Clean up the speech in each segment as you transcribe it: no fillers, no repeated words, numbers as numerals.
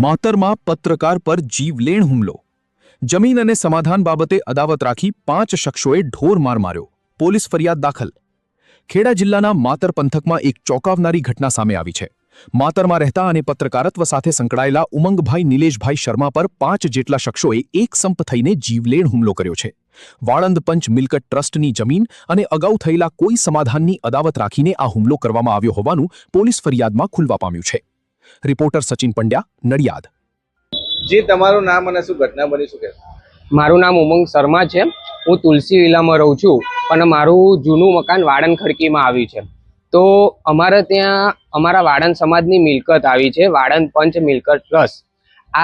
માતરમાં પત્રકાર પર જીવલેણ હુમલો. જમીન અને સમાધાન બાબતે અદાવત રાખી 5 શખ્સોએ ઢોર માર માર્યો. પોલીસ ફરિયાદ દાખલ. ખેડા જિલ્લાના માતર પંથકમાં એક ચોંકાવનારી ઘટના સામે આવી છે. માતરમાં રહેતા અને પત્રકારત્વ સાથે સંકળાયેલા ઉમંગભાઈ નિલેશભાઈ શર્મા પર 5 જેટલા શખ્સોએ એકસંપ થઈને જીવલેણ હુમલો કર્યો છે. વાળંદ પંચ મિલકત ટ્રસ્ટની જમીન અને અગાઉ થયેલા કોઈ સમાધાનની અદાવત રાખીને આ હુમલો કરવામાં આવ્યો હોવાનું પોલીસ ફરિયાદમાં ખુલવા પામ્યું છે. રિપોર્ટર સચિન પંડ્યા, નડિયાદ. જી, તમારું નામ અને શું ઘટના બની શકે? મારું નામ ઉમંગ શર્મા છે. હું તુલસી વિલામાં રહું છું, પણ મારું જૂનું મકાન વાડન ખડકીમાં આવ્યું છે. તો અમારે ત્યાં અમારા વાડન સમાજની મિલકત આવી છે, વાડન પંચ મિલકત ટ્રસ્ટ.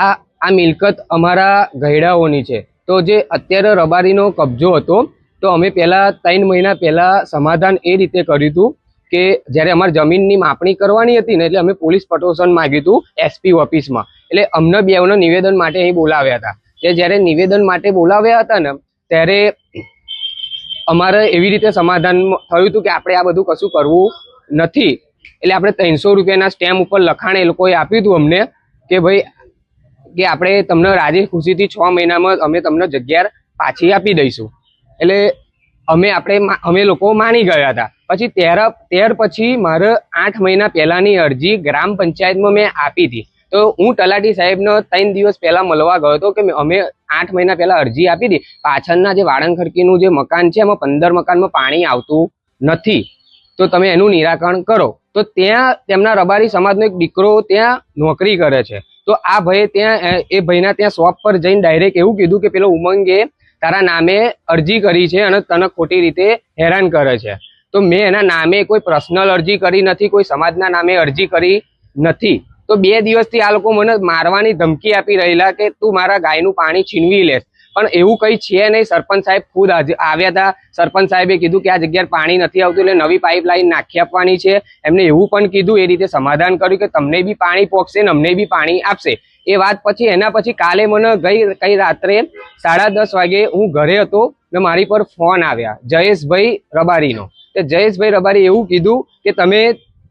આ મિલકત અમારા ગયડાઓની છે. તો જે અત્યારે રબારીનો કબજો હતો, તો અમે પહેલાં 3 મહિના પહેલાં સમાધાન એ રીતે કર્યું હતું કે જ્યારે અમારી જમીનની માપણી કરવાની હતી ને, એટલે અમે પોલીસ પટોશન માંગ્યું હતું SP ઓફિસમાં. એટલે અમને બેવને નિવેદન માટે અહીં બોલાવ્યા હતા. જ્યારે નિવેદન માટે બોલાવ્યા હતા ને, ત્યારે અમારે એવી રીતે સમાધાન થયું હતું કે આપણે આ બધું કશું કરવું નથી. એટલે આપણે 300 રૂપિયાના સ્ટેમ્પ ઉપર લખાણ એ લોકોએ આપ્યું હતું અમને કે ભાઈ કે આપણે તમને રાજી ખુશીથી 6 મહિનામાં અમે તમને જગ્યા પાછી આપી દઈશું. એટલે અમે લોકો માની ગયા હતા. પછી ત્યાર પછી મારે 8 મહિના પહેલાની અરજી ગ્રામ પંચાયતમાં મેં આપી હતી. તો હું તલાટી સાહેબને 3 દિવસ પહેલા મળવા ગયો હતો કે અમે 8 મહિના પહેલા અરજી આપી હતી. પાછળના જે વાડન ખડકીનું જે મકાન છે, એમાં 15 મકાનમાં પાણી આવતું નથી, તો તમે એનું નિરાકરણ કરો. તો ત્યાં તેમના રબારી સમાજનો એક દીકરો ત્યાં નોકરી કરે છે. તો આ ભાઈ એ ભાઈના ત્યાં શોપ પર જઈને ડાયરેક્ટ એવું કીધું કે પેલો ઉમંગે તારા નામે અરજી કરી છે અને તને ખોટી રીતે હેરાન કરે છે. તો મેં એના નામે કોઈ પર્સનલ અરજી કરી નથી, કોઈ સમાજના નામે અરજી કરી નથી. તો 2 દિવસથી આ લોકો મને મારવાની ધમકી આપી રહેલા કે તું મારા ગાયનું પાણી છીનવી લેશ. પણ એવું કંઈ છે નહીં. સરપંચ સાહેબ ખુદ આવ્યા હતા. સરપંચ સાહેબે કીધું કે આ જગ્યાએ પાણી નથી આવતું, એટલે નવી પાઇપલાઇન નાખી આપવાની છે. એમને એવું પણ કીધું, એ રીતે સમાધાન કર્યું કે તમને બી પાણી પોકશે ને અમને બી પાણી આપશે. એ વાત પછી એના પછી કાલે મને કઈ રાત્રે 10:30 વાગે હું ઘરે હતો ને મારી પર ફોન આવ્યા જયેશભાઈ રબારીનો. તે જયેશભાઈ રબારી એવું કીધું કે તમે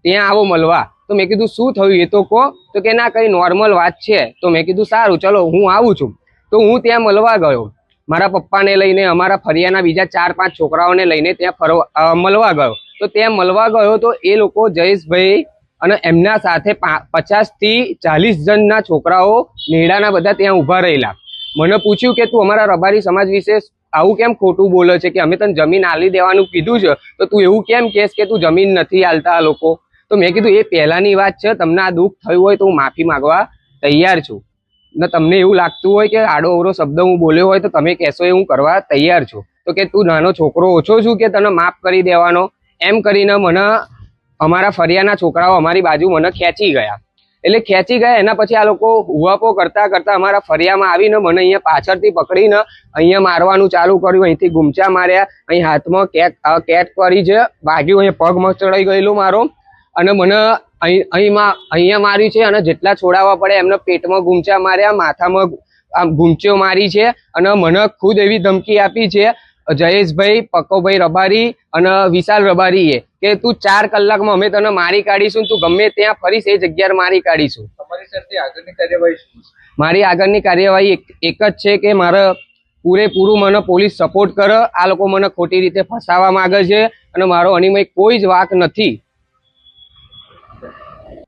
ત્યાં આવો મળવા. તો મેં કીધું શું થયું એ તો કહો. તો કે ના, કંઈ નોર્મલ વાત છે. તો મેં કીધું સારું, ચલો હું આવું છું. તો હું ત્યાં મળવા ગયો, મારા પપ્પાને લઈને, અમારા ફરિયાના બીજા 4-5 છોકરાઓને લઈને ત્યાં મળવા ગયો. તો ત્યાં મળવા ગયો તો એ લોકો જયેશભાઈ અને એમના સાથે 50 થી 40 જણના છોકરાઓ નેડાના બધા ત્યાં ઊભા રહેલા. મને પૂછ્યું કે તું અમારા રબારી સમાજ વિશે આવું કેમ ખોટું બોલે છે, કે અમે તને જમીન આલી દેવાનું કીધું છે, તો તું એવું કેમ કહેશ કે તું જમીન નથી આલતા આ લોકો. તો મેં કીધું એ પહેલાની વાત છે, તમને આ દુઃખ થયું હોય તો હું માફી માંગવા તૈયાર છું. ને તમને એવું લાગતું હોય કે આડો અવરો શબ્દ હું બોલ્યો હોય તો તમે કહેશો એ હું કરવા તૈયાર છું. તો કે તું નાનો છોકરો ઓછો છું કે તને માફ કરી દેવાનો, એમ કરીને મને અમારા ફરિયાના છોકરાઓ અમારી બાજુ મને ખેંચી ગયા. એટલે ખેંચી ગયા એના પછી આ લોકો હુવાપો કરતા કરતા અમારા ફરિયામાં આવીને મને અહીંયા પાછળથી પકડીને અહીંયા મારવાનું ચાલુ કર્યું. અહીંથી ગુમચા માર્યા, અહીં હાથમાં કેટ કરી છે, વાગ્યું, અહીંયા પગ મચડાઈ ગયેલું મારો, અને મને અહીંયા માર્યું છે. અને જેટલા છોડાવવા પડે એમને પેટમાં ગુમચા માર્યા, માથામાં ગુમચીઓ મારી છે. અને મને ખુદ એવી ધમકી આપી છે જયેશભાઈ, પક્કોભાઈ રબારી અને વિશાલ રબારીએ કે તું 4 કલાકમાં અમે તને મારી કાઢીશું, તું ગમે ત્યાં ફરીશ એ જગ્યાએ મારી કાઢીશું. તમારી સાથે આગળની કાર્યવાહી શું છે? મારી આગળની કાર્યવાહી એક જ છે કે મારે પૂરેપૂરું મને પોલીસ સપોર્ટ કરે. આ લોકો મને ખોટી રીતે ફસાવવા માંગે છે અને મારો અનિમય કોઈ જ વાંક નથી.